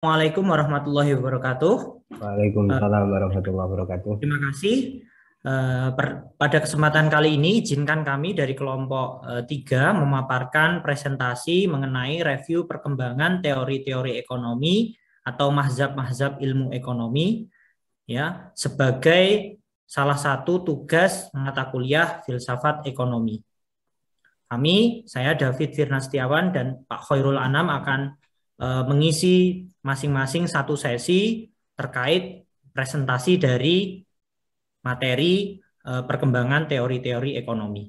Assalamualaikum warahmatullahi wabarakatuh. Eh, Waalaikumsalam warahmatullahi wabarakatuh. Terima kasih. Pada kesempatan kali ini, izinkan kami dari kelompok 3 memaparkan presentasi mengenai review perkembangan teori-teori ekonomi atau mazhab-mazhab ilmu ekonomi, ya, sebagai salah satu tugas mata kuliah filsafat ekonomi. Saya David Firna Setiawan dan Pak Khairul Anam akan mengisi masing-masing satu sesi terkait presentasi dari materi perkembangan teori-teori ekonomi.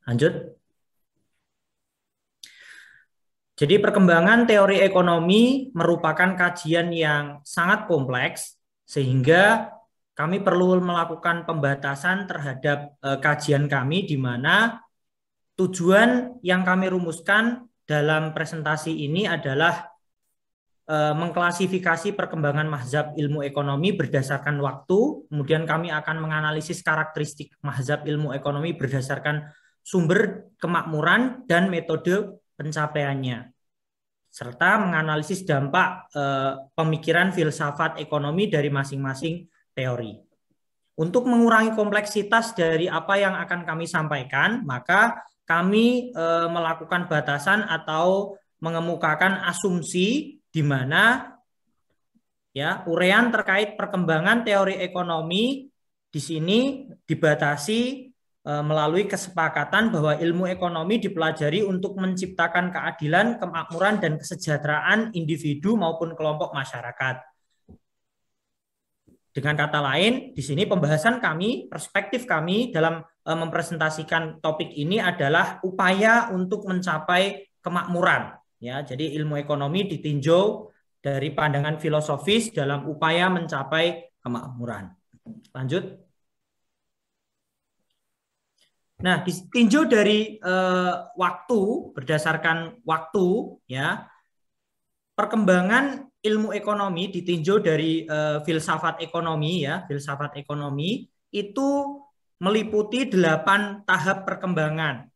Lanjut. Jadi perkembangan teori ekonomi merupakan kajian yang sangat kompleks sehingga kami perlu melakukan pembatasan terhadap kajian kami di mana tujuan yang kami rumuskan dalam presentasi ini adalah mengklasifikasi perkembangan mazhab ilmu ekonomi berdasarkan waktu, kemudian kami akan menganalisis karakteristik mazhab ilmu ekonomi berdasarkan sumber kemakmuran dan metode pencapaiannya, serta menganalisis dampak pemikiran filsafat ekonomi dari masing-masing teori. Untuk mengurangi kompleksitas dari apa yang akan kami sampaikan, maka kami melakukan batasan atau mengemukakan asumsi di mana ya uraian terkait perkembangan teori ekonomi di sini dibatasi melalui kesepakatan bahwa ilmu ekonomi dipelajari untuk menciptakan keadilan, kemakmuran, dan kesejahteraan individu maupun kelompok masyarakat. Dengan kata lain, di sini pembahasan kami, perspektif kami dalam mempresentasikan topik ini adalah upaya untuk mencapai kemakmuran. Ya, jadi ilmu ekonomi ditinjau dari pandangan filosofis dalam upaya mencapai kemakmuran. Lanjut. Nah, ditinjau dari waktu, berdasarkan waktu, ya, perkembangan ilmu ekonomi ditinjau dari filsafat ekonomi, ya, filsafat ekonomi itu meliputi 8 tahap perkembangan.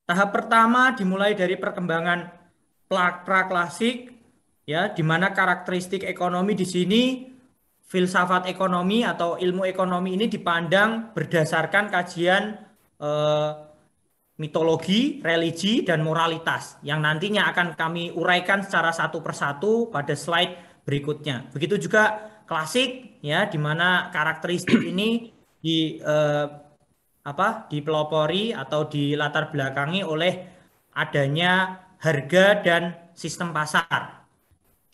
Tahap pertama dimulai dari perkembangan praklasik, ya, di mana karakteristik ekonomi di sini filsafat ekonomi atau ilmu ekonomi ini dipandang berdasarkan kajian mitologi, religi, dan moralitas yang nantinya akan kami uraikan secara satu persatu pada slide berikutnya. Begitu juga klasik, ya, di mana karakteristik ini dipelopori atau dilatar belakangi oleh adanya harga dan sistem pasar.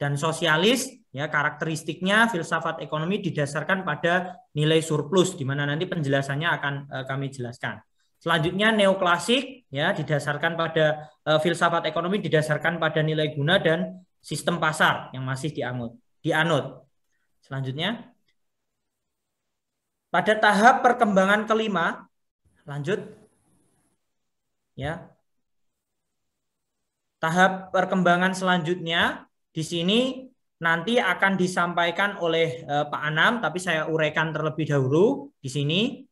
Dan sosialis, ya, karakteristiknya filsafat ekonomi didasarkan pada nilai surplus, di mana nanti penjelasannya akan kami jelaskan. Selanjutnya neoklasik, ya, didasarkan pada filsafat ekonomi didasarkan pada nilai guna dan sistem pasar yang masih dianut. Selanjutnya, pada tahap perkembangan kelima, lanjut, ya. Tahap perkembangan selanjutnya di sini nanti akan disampaikan oleh Pak Anam, tapi saya uraikan terlebih dahulu di sini,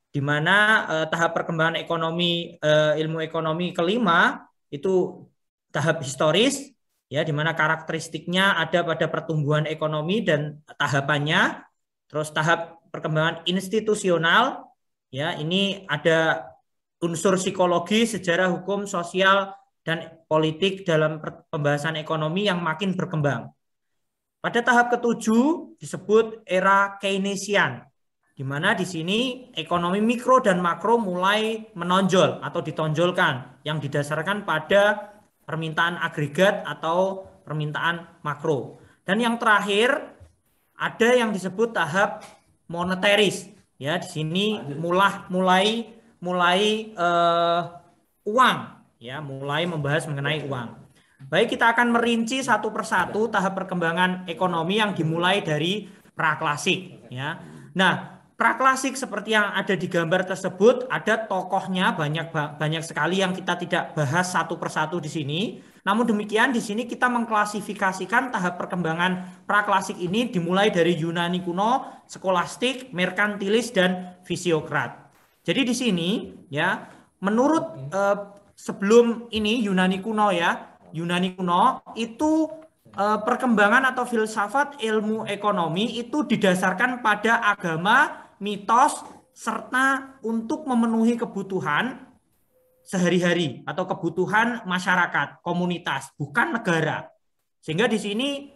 di mana tahap perkembangan ekonomi ilmu ekonomi kelima itu tahap historis, ya, di mana karakteristiknya ada pada pertumbuhan ekonomi dan tahapannya. Terus tahap perkembangan institusional, ya, ini ada unsur psikologi, sejarah, hukum, sosial, dan politik dalam pembahasan ekonomi yang makin berkembang. Pada tahap ketujuh disebut era Keynesian, di mana di sini ekonomi mikro dan makro mulai menonjol atau ditonjolkan yang didasarkan pada permintaan agregat atau permintaan makro. Dan yang terakhir ada yang disebut tahap moneteris, ya, di sini mulai uang, ya, mulai membahas mengenai uang. Baik, kita akan merinci satu persatu tahap perkembangan ekonomi yang dimulai dari praklasik, ya. Nah, praklasik seperti yang ada di gambar tersebut, ada tokohnya banyak sekali yang kita tidak bahas satu persatu di sini. Namun demikian di sini kita mengklasifikasikan tahap perkembangan praklasik ini dimulai dari Yunani kuno, skolastik, merkantilis, dan fisiokrat. Jadi di sini, ya, menurut sebelum ini Yunani kuno, ya, Yunani kuno itu perkembangan atau filsafat ilmu ekonomi itu didasarkan pada agama, mitos, serta untuk memenuhi kebutuhan sehari-hari atau kebutuhan masyarakat, komunitas, bukan negara. Sehingga di sini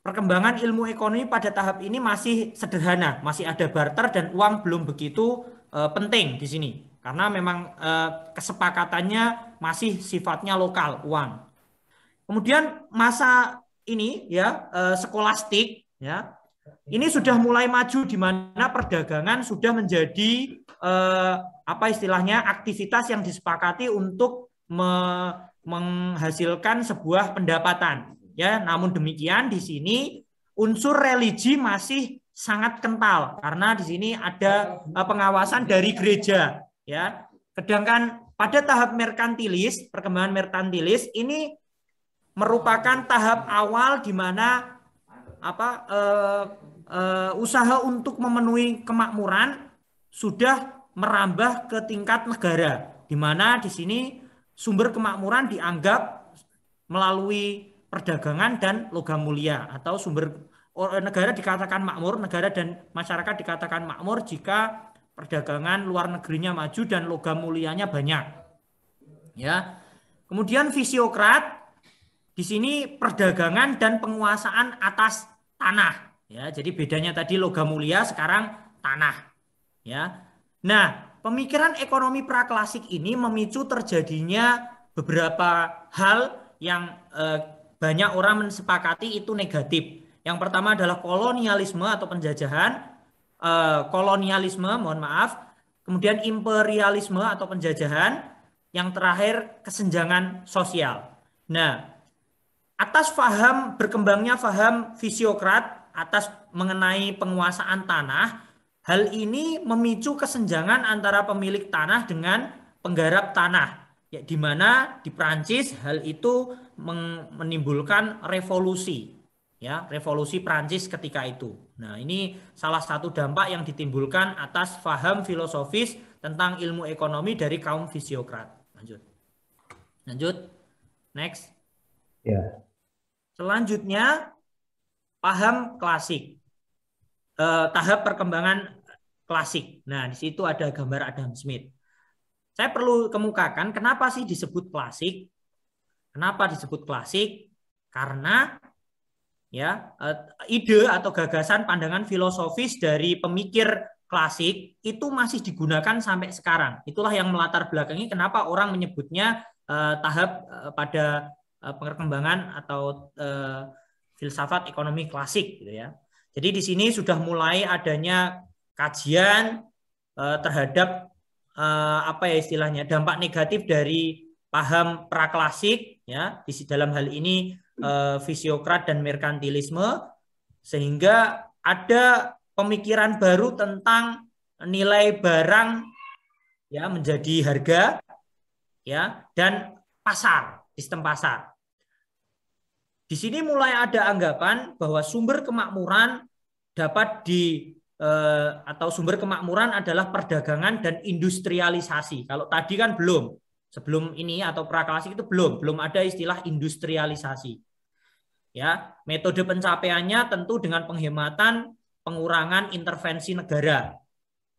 perkembangan ilmu ekonomi pada tahap ini masih sederhana, masih ada barter dan uang belum begitu penting di sini. Karena memang kesepakatannya masih sifatnya lokal, uang. Kemudian masa ini ya skolastik ya ini sudah mulai maju di mana perdagangan sudah menjadi apa istilahnya aktivitas yang disepakati untuk menghasilkan sebuah pendapatan ya. Namun demikian di sini unsur religi masih sangat kental karena di sini ada pengawasan dari gereja ya. Sedangkan pada tahap merkantilis, perkembangan merkantilis ini merupakan tahap awal di mana usaha untuk memenuhi kemakmuran sudah merambah ke tingkat negara, di mana di sini sumber kemakmuran dianggap melalui perdagangan dan logam mulia atau sumber negara dikatakan makmur, negara dan masyarakat dikatakan makmur jika perdagangan luar negerinya maju dan logam mulianya banyak. Ya. Kemudian fisiokrat di sini perdagangan dan penguasaan atas tanah. Ya, jadi bedanya tadi logam mulia, sekarang tanah. Ya. Nah, pemikiran ekonomi praklasik ini memicu terjadinya beberapa hal yang banyak orang mensepakati itu negatif. Yang pertama adalah kolonialisme atau penjajahan, mohon maaf. Kemudian imperialisme atau penjajahan. Yang terakhir kesenjangan sosial. Nah, atas berkembangnya faham fisiokrat atas mengenai penguasaan tanah, hal ini memicu kesenjangan antara pemilik tanah dengan penggarap tanah. Ya, di mana di Prancis hal itu menimbulkan revolusi. Ya, revolusi Prancis ketika itu. Nah, ini salah satu dampak yang ditimbulkan atas faham filosofis tentang ilmu ekonomi dari kaum fisiokrat. Lanjut. Next. Ya. Selanjutnya, paham klasik. Tahap perkembangan klasik. Nah, di situ ada gambar Adam Smith. Saya perlu kemukakan kenapa sih disebut klasik? Kenapa disebut klasik? Karena ya ide atau gagasan pandangan filosofis dari pemikir klasik itu masih digunakan sampai sekarang. Itulah yang melatar belakangi kenapa orang menyebutnya tahap pada perkembangan atau filsafat ekonomi klasik gitu ya. Jadi di sini sudah mulai adanya kajian terhadap apa ya istilahnya dampak negatif dari paham praklasik ya di dalam hal ini fisiokrat dan merkantilisme, sehingga ada pemikiran baru tentang nilai barang ya menjadi harga ya dan pasar, sistem pasar. Di sini mulai ada anggapan bahwa sumber kemakmuran dapat atau sumber kemakmuran adalah perdagangan dan industrialisasi. Kalau tadi kan belum, sebelum ini atau praklasik itu belum ada istilah industrialisasi. Ya, metode pencapaiannya tentu dengan penghematan, pengurangan intervensi negara,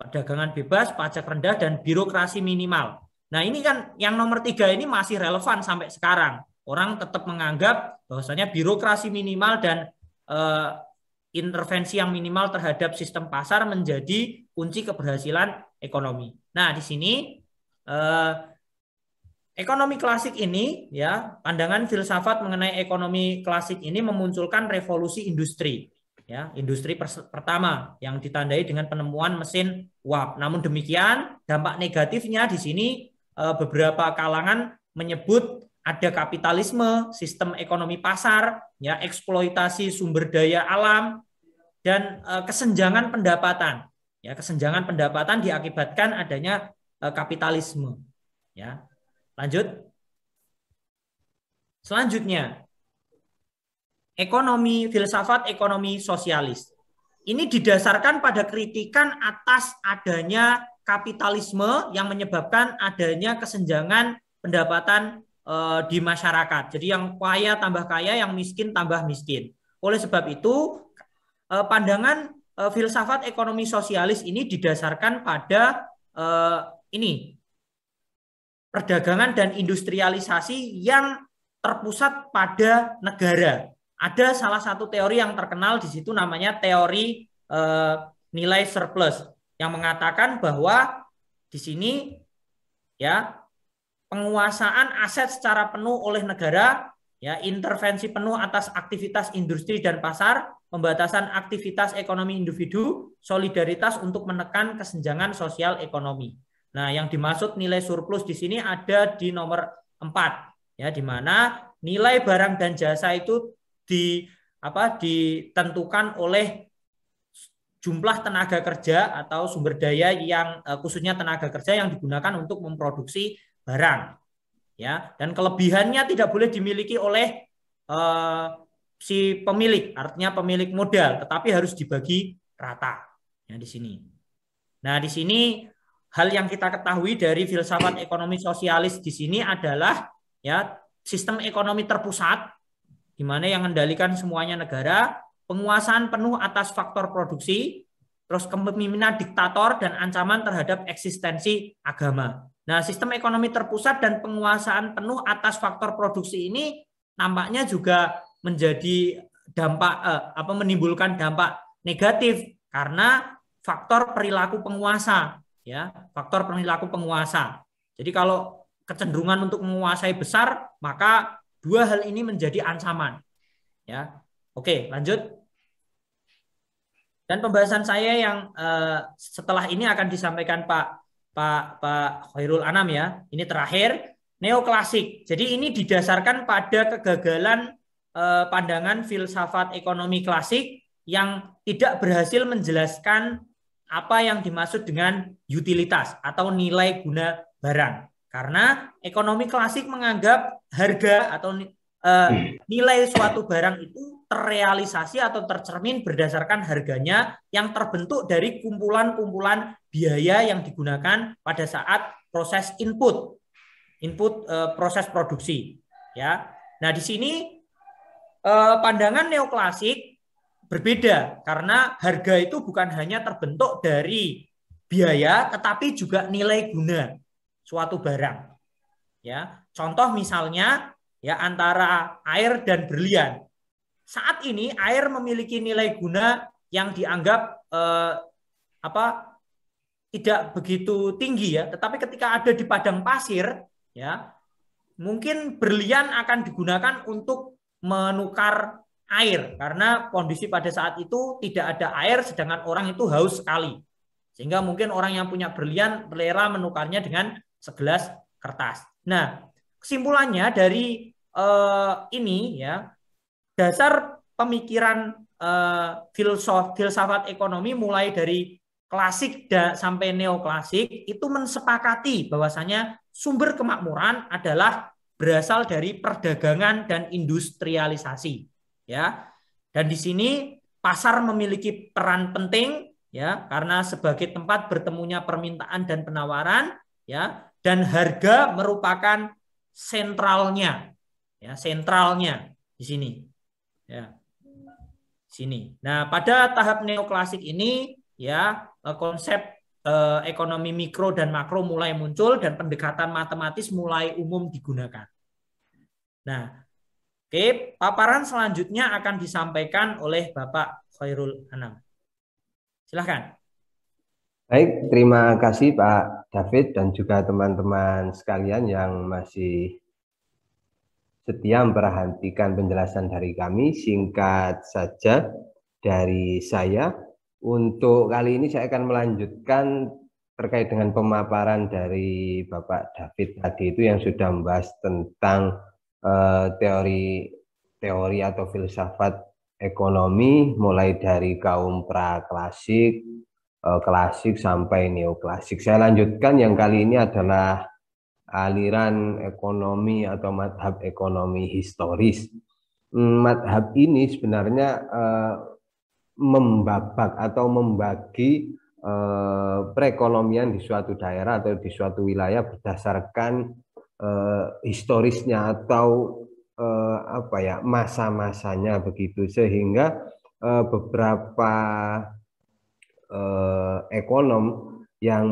perdagangan bebas, pajak rendah dan birokrasi minimal. Nah, ini kan yang nomor 3 ini masih relevan sampai sekarang. Orang tetap menganggap bahwasanya birokrasi minimal dan intervensi yang minimal terhadap sistem pasar menjadi kunci keberhasilan ekonomi. Nah, di sini ekonomi klasik ini ya, pandangan filsafat mengenai ekonomi klasik ini memunculkan revolusi industri. Ya, industri pertama yang ditandai dengan penemuan mesin uap. Namun demikian, dampak negatifnya di sini beberapa kalangan menyebut ada kapitalisme, sistem ekonomi pasar, ya, eksploitasi sumber daya alam, dan kesenjangan pendapatan. Ya, kesenjangan pendapatan diakibatkan adanya kapitalisme. Ya, lanjut. Selanjutnya, filsafat ekonomi sosialis. Ini didasarkan pada kritikan atas adanya kapitalisme yang menyebabkan adanya kesenjangan pendapatan di masyarakat. Jadi yang kaya tambah kaya, yang miskin tambah miskin. Oleh sebab itu, pandangan filsafat ekonomi sosialis ini didasarkan pada ini perdagangan dan industrialisasi yang terpusat pada negara. Ada salah satu teori yang terkenal di situ namanya teori nilai surplus yang mengatakan bahwa di sini ya penguasaan aset secara penuh oleh negara, ya intervensi penuh atas aktivitas industri dan pasar, pembatasan aktivitas ekonomi individu, solidaritas untuk menekan kesenjangan sosial ekonomi. Nah, yang dimaksud nilai surplus di sini ada di nomor 4, ya, di mana nilai barang dan jasa itu ditentukan oleh jumlah tenaga kerja atau sumber daya yang khususnya tenaga kerja yang digunakan untuk memproduksi barang, ya, dan kelebihannya tidak boleh dimiliki oleh si pemilik, artinya pemilik modal, tetapi harus dibagi rata, ya, di sini. Nah, di sini hal yang kita ketahui dari filsafat ekonomi sosialis di sini adalah ya sistem ekonomi terpusat di mana yang mengendalikan semuanya negara, penguasaan penuh atas faktor produksi, terus kepemimpinan diktator dan ancaman terhadap eksistensi agama. Nah, sistem ekonomi terpusat dan penguasaan penuh atas faktor produksi ini nampaknya juga menjadi dampak menimbulkan dampak negatif karena faktor perilaku penguasa, ya, faktor perilaku penguasa. Jadi kalau kecenderungan untuk menguasai besar, maka dua hal ini menjadi ancaman, ya. Oke, lanjut. Dan pembahasan saya yang setelah ini akan disampaikan Pak Khairul Anam, ya. Ini terakhir, neoklasik. Jadi ini didasarkan pada kegagalan pandangan filsafat ekonomi klasik yang tidak berhasil menjelaskan apa yang dimaksud dengan utilitas atau nilai guna barang. Karena ekonomi klasik menganggap harga atau nilai suatu barang itu terrealisasi atau tercermin berdasarkan harganya yang terbentuk dari kumpulan-kumpulan biaya yang digunakan pada saat proses input proses produksi, ya. Nah, di sini pandangan neoklasik berbeda karena harga itu bukan hanya terbentuk dari biaya tetapi juga nilai guna suatu barang, ya. Contoh misalnya ya antara air dan berlian. Saat ini air memiliki nilai guna yang dianggap tidak begitu tinggi, ya, tetapi ketika ada di padang pasir, ya, mungkin berlian akan digunakan untuk menukar air karena kondisi pada saat itu tidak ada air sedangkan orang itu haus sekali. Sehingga mungkin orang yang punya berlian rela menukarnya dengan segelas kertas. Nah, kesimpulannya dari ini, ya, dasar pemikiran filsafat ekonomi mulai dari klasik sampai neoklasik itu mensepakati bahwasanya sumber kemakmuran adalah berasal dari perdagangan dan industrialisasi, ya. Dan di sini pasar memiliki peran penting, ya, karena sebagai tempat bertemunya permintaan dan penawaran, ya, dan harga merupakan sentralnya, ya, sentralnya di sini, ya, sini. Nah, pada tahap neoklasik ini, ya, konsep ekonomi mikro dan makro mulai muncul dan pendekatan matematis mulai umum digunakan. Nah, oke, paparan selanjutnya akan disampaikan oleh Bapak Khairul Anam. Silahkan. Baik, terima kasih Pak David dan juga teman-teman sekalian yang masih setia memperhatikan penjelasan dari kami. Singkat saja dari saya, untuk kali ini saya akan melanjutkan terkait dengan pemaparan dari Bapak David tadi itu yang sudah membahas tentang teori atau filsafat ekonomi mulai dari kaum praklasik, klasik sampai neoklasik. Saya lanjutkan yang kali ini adalah aliran ekonomi atau madhab ekonomi historis. Madhab ini sebenarnya membabak atau membagi perekonomian di suatu daerah atau di suatu wilayah berdasarkan historisnya atau apa ya, masa-masanya begitu, sehingga beberapa ekonom yang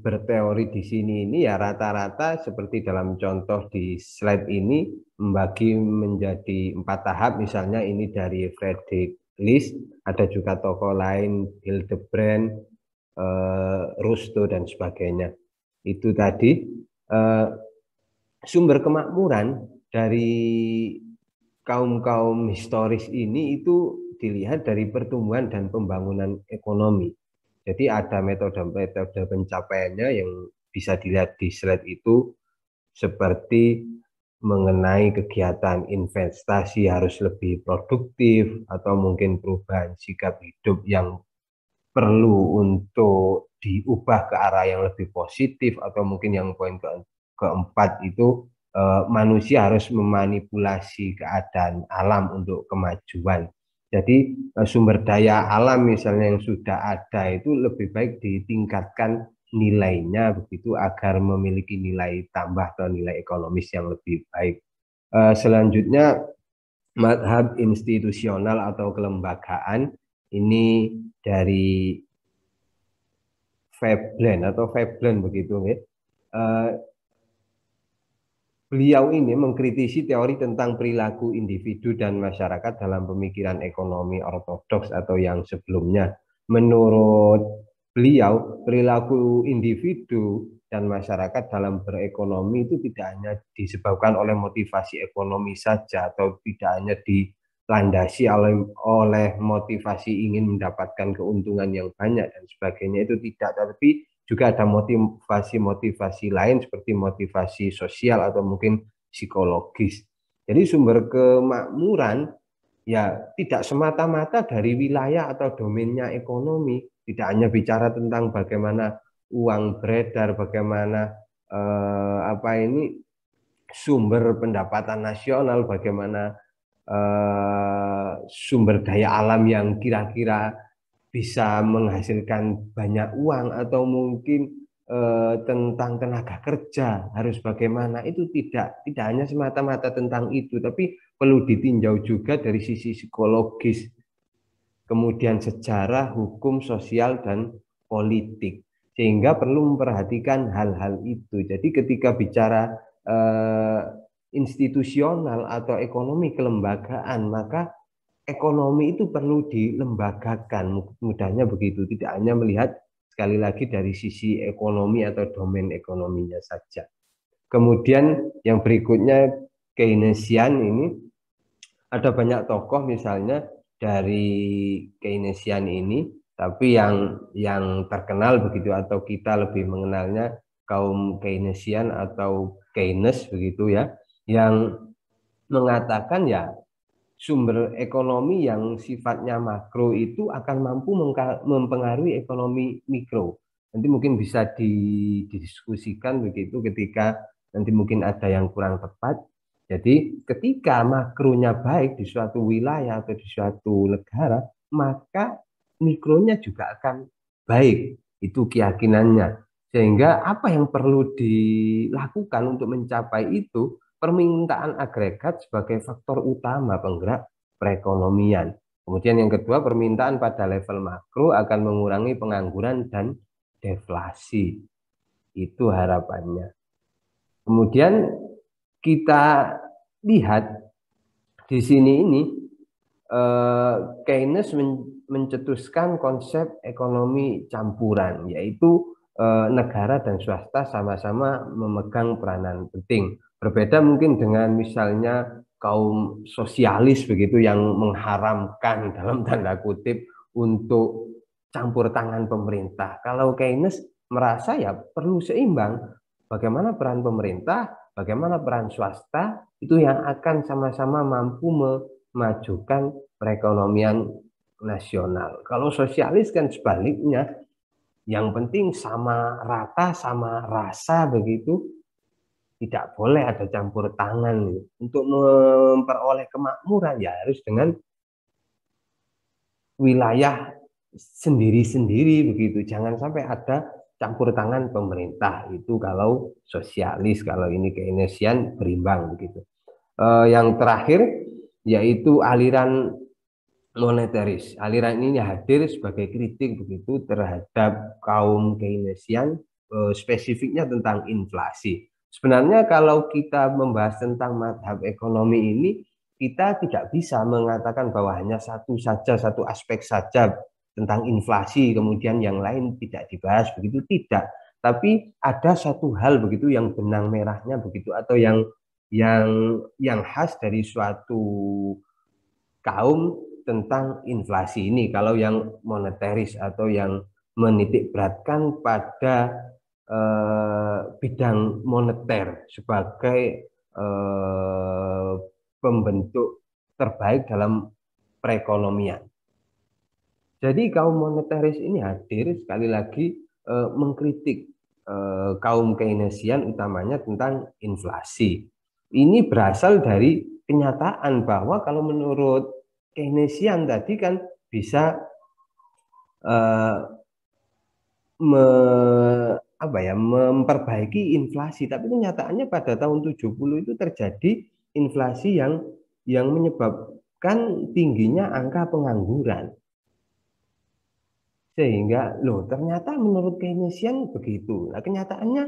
berteori di sini ini ya rata-rata seperti dalam contoh di slide ini membagi menjadi 4 tahap. Misalnya ini dari Friedrich List, ada juga tokoh lain Hildebrand, Rousseau dan sebagainya. Itu tadi sumber kemakmuran dari kaum-kaum historis ini itu dilihat dari pertumbuhan dan pembangunan ekonomi. Jadi ada metode-metode pencapaiannya yang bisa dilihat di slide itu, seperti mengenai kegiatan investasi harus lebih produktif, atau mungkin perubahan sikap hidup yang perlu untuk diubah ke arah yang lebih positif, atau mungkin yang poin keempat itu manusia harus memanipulasi keadaan alam untuk kemajuan. Jadi sumber daya alam misalnya yang sudah ada itu lebih baik ditingkatkan nilainya begitu agar memiliki nilai tambah atau nilai ekonomis yang lebih baik. Selanjutnya mazhab institusional atau kelembagaan ini dari Veblen begitu ya. Beliau ini mengkritisi teori tentang perilaku individu dan masyarakat dalam pemikiran ekonomi ortodoks atau yang sebelumnya. Menurut beliau, perilaku individu dan masyarakat dalam berekonomi itu tidak hanya disebabkan oleh motivasi ekonomi saja, atau tidak hanya dilandasi oleh motivasi ingin mendapatkan keuntungan yang banyak dan sebagainya, itu tidak, tapi juga ada motivasi-motivasi lain seperti motivasi sosial atau mungkin psikologis. Jadi sumber kemakmuran ya tidak semata-mata dari wilayah atau domainnya ekonomi, tidak hanya bicara tentang bagaimana uang beredar, bagaimana sumber pendapatan nasional, bagaimana sumber daya alam yang kira-kira bisa menghasilkan banyak uang, atau mungkin tentang tenaga kerja harus bagaimana, itu tidak hanya semata-mata tentang itu, tapi perlu ditinjau juga dari sisi psikologis, kemudian sejarah, hukum, sosial, dan politik, sehingga perlu memperhatikan hal-hal itu. Jadi ketika bicara institusional atau ekonomi kelembagaan, maka ekonomi itu perlu dilembagakan, mudahnya begitu, tidak hanya melihat sekali lagi dari sisi ekonomi atau domain ekonominya saja. Kemudian yang berikutnya Keynesian ini, ada banyak tokoh misalnya dari Keynesian ini, tapi yang terkenal begitu atau kita lebih mengenalnya kaum Keynesian atau Keynes begitu ya, yang mengatakan ya sumber ekonomi yang sifatnya makro itu akan mampu mempengaruhi ekonomi mikro. Nanti mungkin bisa didiskusikan begitu ketika nanti mungkin ada yang kurang tepat. Jadi ketika makronya baik di suatu wilayah atau di suatu negara, maka mikronya juga akan baik. Itu keyakinannya. Sehingga apa yang perlu dilakukan untuk mencapai itu? Permintaan agregat sebagai faktor utama penggerak perekonomian. Kemudian yang kedua, permintaan pada level makro akan mengurangi pengangguran dan deflasi. Itu harapannya. Kemudian kita lihat di sini ini Keynes mencetuskan konsep ekonomi campuran, yaitu negara dan swasta sama-sama memegang peranan penting. Berbeda mungkin dengan misalnya kaum sosialis begitu yang mengharamkan dalam tanda kutip untuk campur tangan pemerintah. Kalau Keynes merasa ya perlu seimbang. Bagaimana peran pemerintah, bagaimana peran swasta, itu yang akan sama-sama mampu memajukan perekonomian nasional. Kalau sosialis kan sebaliknya, yang penting sama rata, sama rasa begitu. Tidak boleh ada campur tangan. Untuk memperoleh kemakmuran ya harus dengan wilayah sendiri-sendiri begitu. Jangan sampai ada campur tangan pemerintah. Itu kalau sosialis, kalau ini Keynesian berimbang begitu. Yang terakhir yaitu aliran moneteris. Aliran ini hadir sebagai kritik begitu terhadap kaum Keynesian, spesifiknya tentang inflasi. Sebenarnya kalau kita membahas tentang madhab ekonomi ini, kita tidak bisa mengatakan bahwa hanya satu saja, satu aspek saja tentang inflasi, kemudian yang lain tidak dibahas, begitu tidak. Tapi ada satu hal begitu yang benang merahnya begitu, atau yang khas dari suatu kaum tentang inflasi ini. Kalau yang moneteris atau yang menitik beratkan pada bidang moneter sebagai pembentuk terbaik dalam perekonomian. Jadi kaum moneteris ini hadir sekali lagi mengkritik kaum Keynesian utamanya tentang inflasi. Ini berasal dari kenyataan bahwa kalau menurut Keynesian tadi kan bisa memperbaiki inflasi, tapi kenyataannya pada tahun 70 itu terjadi inflasi yang menyebabkan tingginya angka pengangguran. Sehingga ternyata menurut Keynesian begitu. Nah, kenyataannya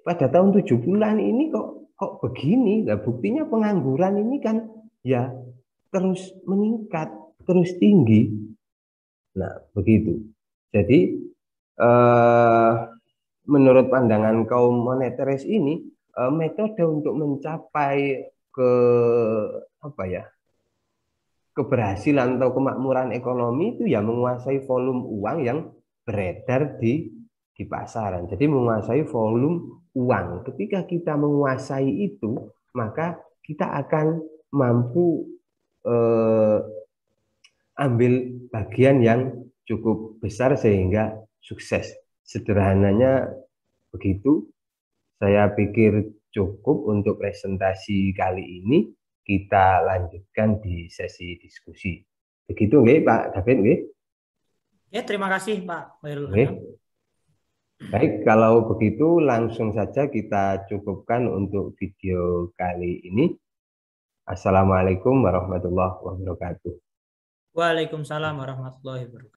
pada tahun 70-an ini kok begini. Nah, buktinya pengangguran ini kan ya terus meningkat, terus tinggi. Nah, begitu. Jadi menurut pandangan kaum moneteris ini, metode untuk mencapai keberhasilan atau kemakmuran ekonomi itu ya menguasai volume uang yang beredar di pasaran. Jadi menguasai volume uang. Ketika kita menguasai itu, maka kita akan mampu ambil bagian yang cukup besar sehingga sukses. Sederhananya begitu. Saya pikir cukup untuk presentasi kali ini. Kita lanjutkan di sesi diskusi. Begitu nggih Pak David nggih? Ya, terima kasih Pak Khairul Nggih. Anam. Baik, kalau begitu langsung saja kita cukupkan untuk video kali ini. Assalamualaikum warahmatullahi wabarakatuh. Waalaikumsalam warahmatullahi wabarakatuh.